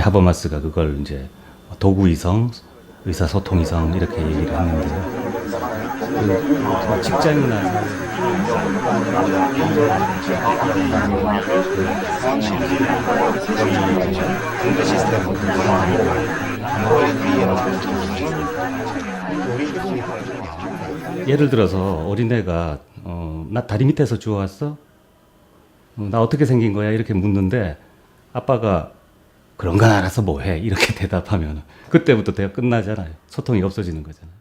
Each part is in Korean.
하버마스가 그걸 이제 도구 이성, 의사소통 이성 이렇게 얘기를 했는데요. 그 직장이나 예를 들어서 어린애가 나 다리 밑에서 주워왔어? 나 어떻게 생긴 거야? 이렇게 묻는데 아빠가 그런 건 알아서 뭐해? 이렇게 대답하면 그때부터 대화 끝나잖아요. 소통이 없어지는 거잖아요.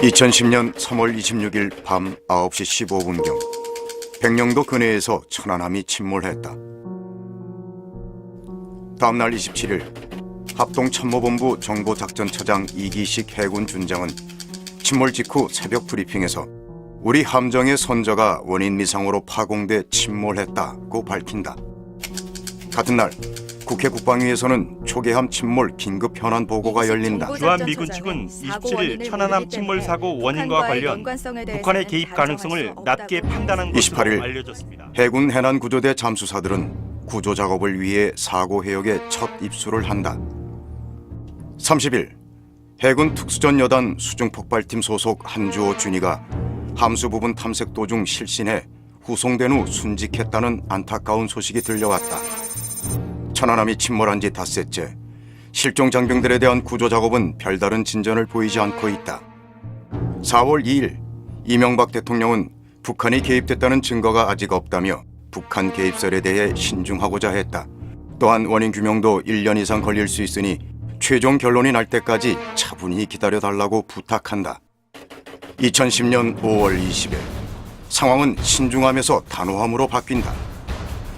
(2010년 3월 26일) 밤 9시 15분경 백령도 근해에서 천안함이 침몰했다. 다음날 27일 합동참모본부 정보작전차장 이기식 해군 준장은 침몰 직후 새벽 브리핑에서 우리 함정의 선저가 원인 미상으로 파공돼 침몰했다고 밝힌다. 같은 날 국회 국방위에서는 초계함 침몰 긴급 현안 보고가 열린다. 주한미군 측은 27일 천안함 침몰 사고 원인과 관련 북한의 개입 가능성을 낮게 판단한 것으로 28일 알려졌습니다. 해군 해난구조대 잠수사들은 구조 작업을 위해 사고 해역에 첫 입수를 한다. 30일 해군 특수전 여단 수중폭발팀 소속 한주호 준이가 함수 부분 탐색 도중 실신해 후송된 후 순직했다는 안타까운 소식이 들려왔다. 천안함이 침몰한 지 닷새째, 실종 장병들에 대한 구조 작업은 별다른 진전을 보이지 않고 있다. 4월 2일 이명박 대통령은 북한이 개입됐다는 증거가 아직 없다며 북한 개입설에 대해 신중하고자 했다. 또한 원인 규명도 1년 이상 걸릴 수 있으니 최종 결론이 날 때까지 차분히 기다려달라고 부탁한다. 2010년 5월 20일 상황은 신중함에서 단호함으로 바뀐다.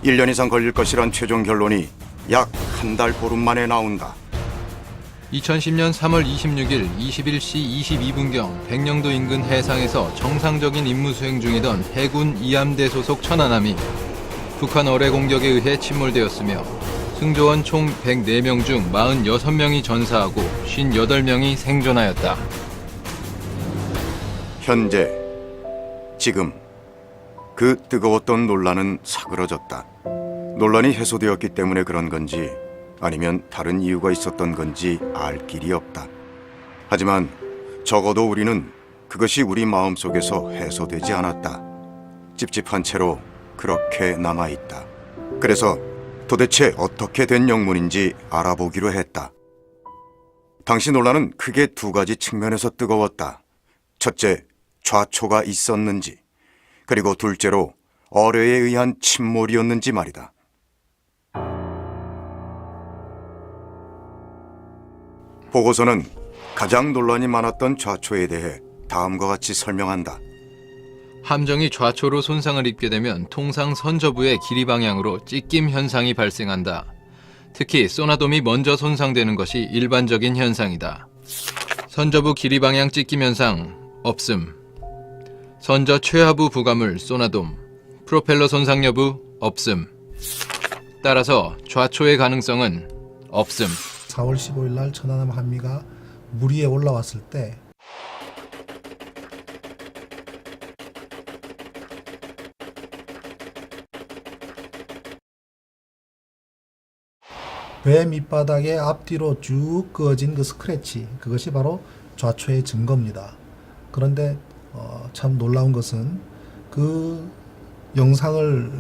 1년 이상 걸릴 것이란 최종 결론이 약 한 달 보름 만에 나온다. 2010년 3월 26일 21시 22분경 백령도 인근 해상에서 정상적인 임무 수행 중이던 해군 이함대 소속 천안함이 북한 어뢰 공격에 의해 침몰되었으며 승조원 총 104명 중 46명이 전사하고 58명이 생존하였다. 현재, 지금 그 뜨거웠던 논란은 사그러졌다. 논란이 해소되었기 때문에 그런 건지 아니면 다른 이유가 있었던 건지 알 길이 없다. 하지만 적어도 우리는 그것이 우리 마음속에서 해소되지 않았다. 찝찝한 채로 그렇게 남아있다. 그래서 도대체 어떻게 된 영문인지 알아보기로 했다. 당시 논란은 크게 두 가지 측면에서 뜨거웠다. 첫째, 좌초가 있었는지, 그리고 둘째로 어뢰에 의한 침몰이었는지 말이다. 보고서는 가장 논란이 많았던 좌초에 대해 다음과 같이 설명한다. 함정이 좌초로 손상을 입게 되면 통상 선저부의 길이 방향으로 찢김 현상이 발생한다. 특히 소나돔이 먼저 손상되는 것이 일반적인 현상이다. 선저부 길이 방향 찢김 현상 없음. 선저 최하부 부가물 소나돔, 프로펠러 손상 여부 없음. 따라서 좌초의 가능성은 없음. 4월 15일 날 천안함 한미가 물 위에 올라왔을 때 배 밑바닥에 앞뒤로 쭉 그어진 그 스크래치, 그것이 바로 좌초의 증거입니다. 그런데 참 놀라운 것은 그 영상을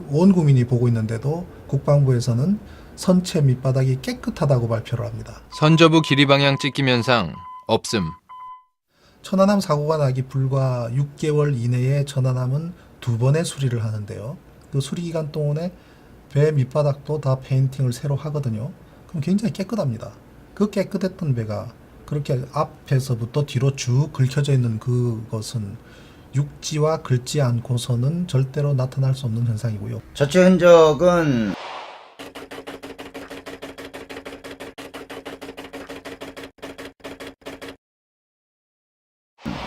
온 국민이 보고 있는데도 국방부에서는 선체 밑바닥이 깨끗하다고 발표를 합니다. 선저부 길이 방향 찍힘 현상 없음. 천안함 사고가 나기 불과 6개월 이내에 천안함은 2번의 수리를 하는데요. 그 수리 기간 동안에 배 밑바닥도 다 페인팅을 새로 하거든요. 그럼 굉장히 깨끗합니다. 그 깨끗했던 배가 그렇게 앞에서부터 뒤로 쭉 긁혀져 있는 그것은 육지와 긁지 않고서는 절대로 나타날 수 없는 현상이고요. 저체 흔적은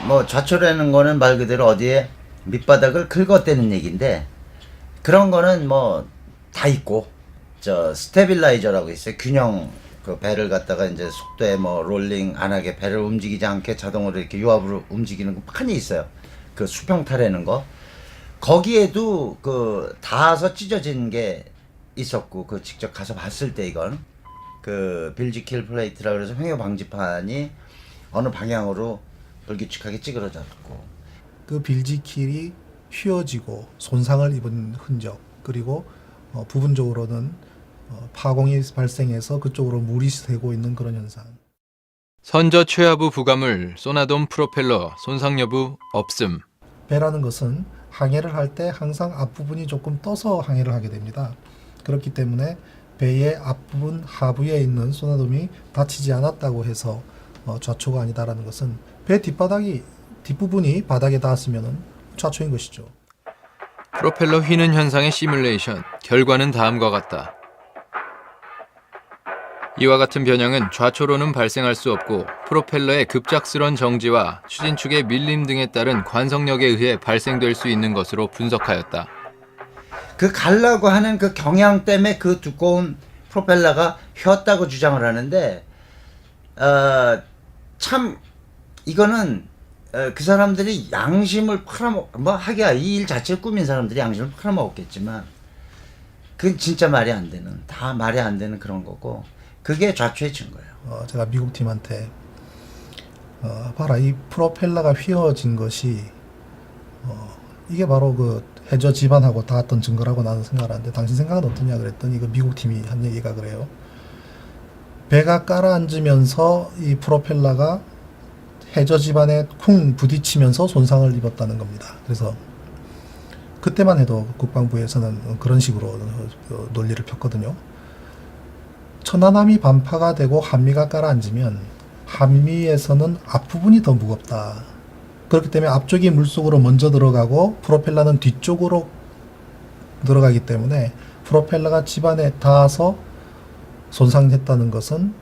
뭐 좌초라는 거는 말 그대로 어디에 밑바닥을 긁었다는 얘기인데, 그런 거는 뭐 다 있고, 저 스테빌라이저라고 있어요. 균형, 그 배를 갖다가 이제 속도에 뭐 롤링 안 하게 배를 움직이지 않게 자동으로 이렇게 유압으로 움직이는 거 판이 있어요. 그 수평타라는 거. 거기에도 그 닿아서 찢어진 게 있었고, 그 직접 가서 봤을 때 이건 그 빌지킬 플레이트라 그래서 횡요 방지판이 어느 방향으로 불규칙하게 찌그러졌고, 그 빌지킬이 휘어지고 손상을 입은 흔적, 그리고 부분적으로는 파공이 발생해서 그쪽으로 물이 새고 있는 그런 현상. 선저 최하부 부가물 소나돔 프로펠러 손상 여부 없음. 배라는 것은 항해를 할 때 항상 앞부분이 조금 떠서 항해를 하게 됩니다. 그렇기 때문에 배의 앞부분 하부에 있는 소나돔이 다치지 않았다고 해서 좌초가 아니다라는 것은 배 뒷부분이 바닥에 닿았으면 좌초인 것이죠. 프로펠러 휘는 현상의 시뮬레이션. 결과는 다음과 같다. 이와 같은 변형은 좌초로는 발생할 수 없고 프로펠러의 급작스런 정지와 추진축의 밀림 등에 따른 관성력에 의해 발생될 수 있는 것으로 분석하였다. 그 갈라고 하는 그 경향 때문에 그 두꺼운 프로펠러가 휘었다고 주장을 하는데, 참 이거는 그 사람들이 양심을 뭐 하기야 이 일 자체를 꾸민 사람들이 양심을 팔아먹었겠지만, 그건 진짜 말이 안 되는, 다 말이 안 되는 그런 거고, 그게 좌초의 증거예요. 제가 미국 팀한테 봐라, 이 프로펠러가 휘어진 것이 이게 바로 그 해저 지반하고 닿았던 증거라고 나는 생각하는데 당신 생각은 어떠냐 그랬더니, 그 미국 팀이 한 얘기가 그래요. 배가 깔아앉으면서 이 프로펠러가 해저 지반에 쿵 부딪히면서 손상을 입었다는 겁니다. 그래서 그때만 해도 국방부에서는 그런 식으로 논리를 폈거든요. 천안함이 반파가 되고 한미가 깔아앉으면 한미에서는 앞부분이 더 무겁다. 그렇기 때문에 앞쪽이 물속으로 먼저 들어가고 프로펠러는 뒤쪽으로 들어가기 때문에 프로펠러가 지반에 닿아서 손상했다는 것은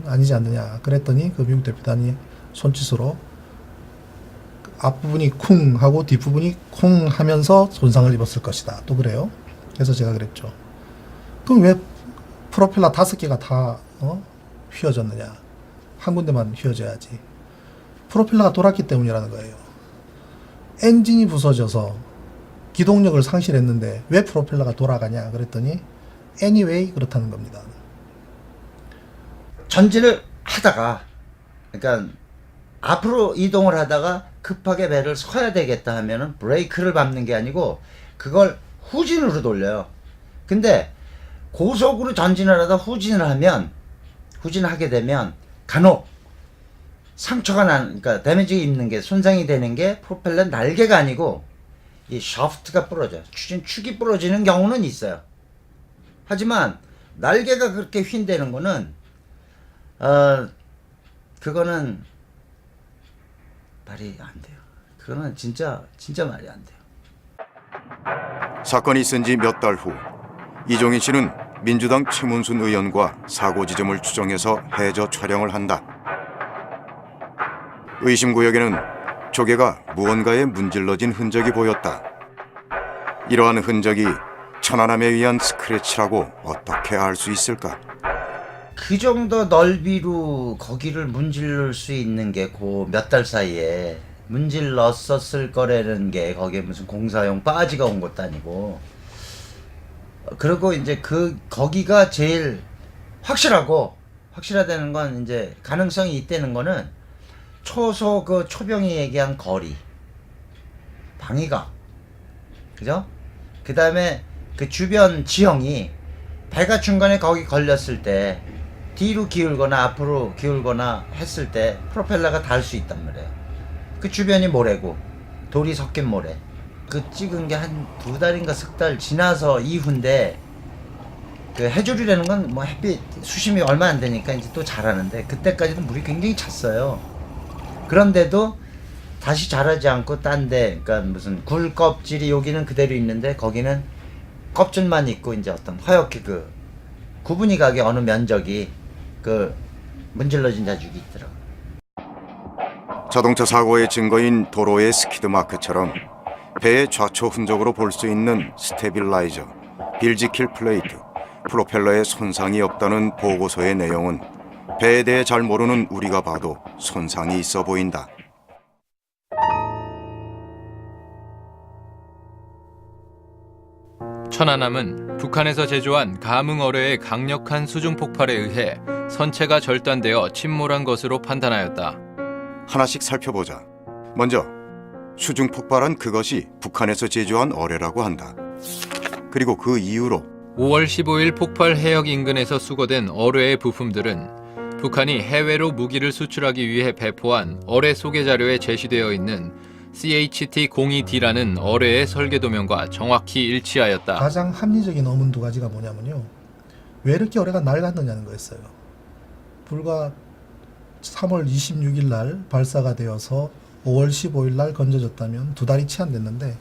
아니지 않느냐. 그랬더니 그 미국 대표단이 손짓으로 앞부분이 쿵 하고 뒷부분이 쿵 하면서 손상을 입었을 것이다. 또 그래요. 그래서 제가 그랬죠. 그럼 왜 프로펠러 5개가 다 휘어졌느냐. 한 군데만 휘어져야지. 프로펠러가 돌았기 때문이라는 거예요. 엔진이 부서져서 기동력을 상실했는데 왜 프로펠러가 돌아가냐 그랬더니 anyway 그렇다는 겁니다. 전진을 하다가, 그러니까 앞으로 이동을 하다가 급하게 배를 서야 되겠다 하면은 브레이크를 밟는 게 아니고 그걸 후진으로 돌려요. 근데 고속으로 전진을 하다 후진을 하게 되면 간혹 상처가 그러니까 데미지 입는 게, 손상이 되는 게 프로펠러 날개가 아니고 이 샤프트가 부러져요. 추진축이 부러지는 경우는 있어요. 하지만 날개가 그렇게 휜다는 거는 그거는 말이 안 돼요. 그거는 진짜 말이 안 돼요. 사건이 있은 지 몇 달 후 이종인 씨는 민주당 최문순 의원과 사고 지점을 추정해서 해저 촬영을 한다. 의심구역에는 조개가 무언가에 문질러진 흔적이 보였다. 이러한 흔적이 천안함에 의한 스크래치라고 어떻게 알 수 있을까? 그 정도 넓이로 거기를 문질러 수 있는 게 그 몇 달 사이에 문질렀었을 거라는 게, 거기에 무슨 공사용 빠지가 온 것도 아니고, 그리고 이제 거기가 제일 확실하다는 건, 이제 가능성이 있다는 거는 초병이 얘기한 거리, 방위각, 그죠? 그 다음에 그 주변 지형이 배가 중간에 거기 걸렸을 때 뒤로 기울거나 앞으로 기울거나 했을 때 프로펠러가 닿을 수 있단 말이에요. 그 주변이 모래고 돌이 섞인 모래. 그 찍은 게 한 2달인가 3달 지나서 이후인데 그 해조류라는 건 뭐 햇빛 수심이 얼마 안 되니까 이제 또 자라는데 그때까지도 물이 굉장히 찼어요. 그런데도 다시 자라지 않고 딴데 그러니까 무슨 굴 껍질이 여기는 그대로 있는데 거기는 껍질만 있고 이제 어떤 허옇게 그 구분이 가게 어느 면적이 그 문질러진 자죽이 있더라고. 자동차 사고의 증거인 도로의 스키드 마크처럼 배의 좌초 흔적으로 볼 수 있는 스테빌라이저, 빌지킬 플레이트, 프로펠러에 손상이 없다는 보고서의 내용은 배에 대해 잘 모르는 우리가 봐도 손상이 있어 보인다. 천안함은 북한에서 제조한 감흥어뢰의 강력한 수중 폭발에 의해 선체가 절단되어 침몰한 것으로 판단하였다. 하나씩 살펴보자. 먼저 수중 폭발한 그것이 북한에서 제조한 어뢰라고 한다. 그리고 그 이후로 5월 15일 폭발 해역 인근에서 수거된 어뢰의 부품들은 북한이 해외로 무기를 수출하기 위해 배포한 어뢰 소개 자료에 제시되어 있는 CHT-02D라는 어뢰의 설계 도면과 정확히 일치하였다. 가장 합리적인 의문 두 가지가 뭐냐면요. 왜 이렇게 어뢰가 낡았느냐는 거였어요. 불과 3월 26일 날 발사가 되어서 5월 15일 날 건져졌다면 2달이 채 안 됐는데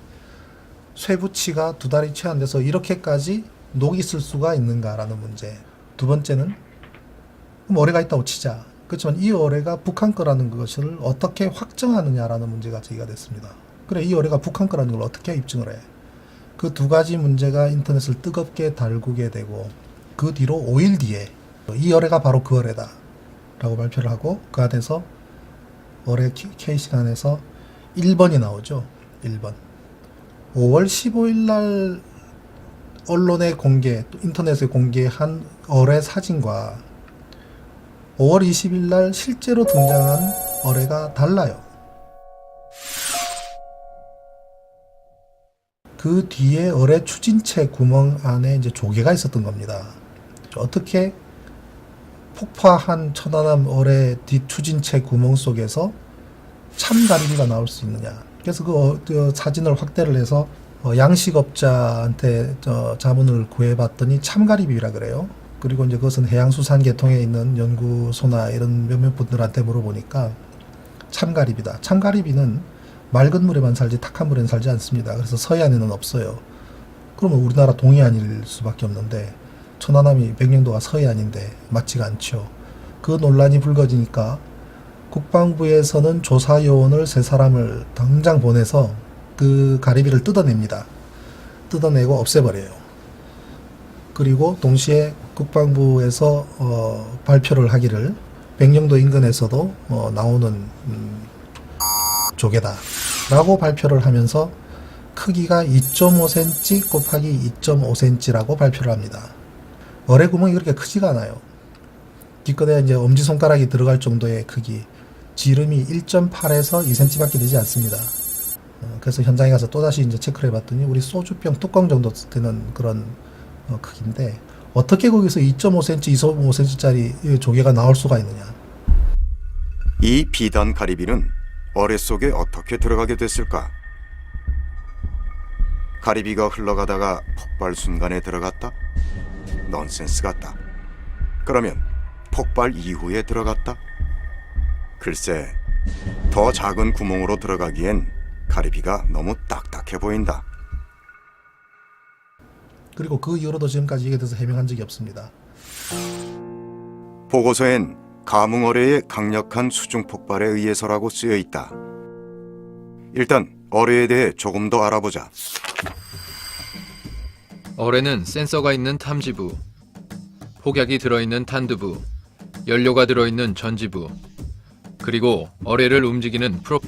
쇠붙이가 2달이 채 안 돼서 이렇게까지 녹이 있을 수가 있는가라는 문제. 두 번째는 그럼 어뢰가 있다고 치자. 그렇지만 이 어뢰가 북한 거라는 것을 어떻게 확정하느냐라는 문제가 제기가 됐습니다. 그래 이 어뢰가 북한 거라는 걸 어떻게 입증을 해? 그 두 가지 문제가 인터넷을 뜨겁게 달구게 되고 그 뒤로 5일 뒤에 이 어뢰가 바로 그 어뢰다 라고 발표를 하고 그 안에서 어뢰 케이싱 안에서 1번이 나오죠. 1번. 5월 15일 날 언론에 공개, 또 인터넷에 공개한 어뢰 사진과 5월 20일 날 실제로 등장한 어뢰가 달라요. 그 뒤에 어뢰 추진체 구멍 안에 이제 조개가 있었던 겁니다. 어떻게 폭파한 천안함 어뢰 뒷 추진체 구멍 속에서 참가리비가 나올 수 있느냐. 그래서 그 사진을 확대를 해서 양식업자한테 자문을 구해봤더니 참가리비라 그래요. 그리고 이제 그것은 해양수산계통에 있는 연구소나 이런 몇몇 분들한테 물어보니까 참가리비다. 참가리비는 맑은 물에만 살지 탁한 물에는 살지 않습니다. 그래서 서해안에는 없어요. 그러면 우리나라 동해안일 수밖에 없는데 천안함이 백령도가 서해안인데 맞지가 않죠. 그 논란이 불거지니까 국방부에서는 조사요원을 3사람을 당장 보내서 그 가리비를 뜯어냅니다. 뜯어내고 없애버려요. 그리고 동시에 국방부에서 발표를 하기를 백령도 인근에서도 나오는 조개다 라고 발표를 하면서 크기가 2.5cm 곱하기 2.5cm라고 발표를 합니다. 어뢰 구멍이 그렇게 크지가 않아요. 기껏해야 이제 엄지손가락이 들어갈 정도의 크기, 지름이 1.8에서 2cm밖에 되지 않습니다. 그래서 현장에 가서 또다시 이제 체크를 해봤더니 우리 소주병 뚜껑 정도 되는 그런 크기인데 어떻게 거기서 2.5cm, 2.5cm짜리 조개가 나올 수가 있느냐. 이 비단 가리비는 어뢰 속에 어떻게 들어가게 됐을까? 가리비가 흘러가다가 폭발 순간에 들어갔다? 넌센스 같다. 그러면 폭발 이후에 들어갔다? 글쎄, 더 작은 구멍으로 들어가기엔 가리비가 너무 딱딱해 보인다. 그리고 그 이후로도 지금까지 이게 대해서 해명한 적이 없습니다. 보고서엔 감흥어뢰의 강력한 수중 폭발에 의해서라고 쓰여 있다. 일단 어뢰에 대해 조금 더 알아보자. 어뢰는 센서가 있는 탐지부, 폭약이 들어있는 탄두부, 연료가 들어있는 전지부, 그리고 어뢰를 움직이는 프로펠러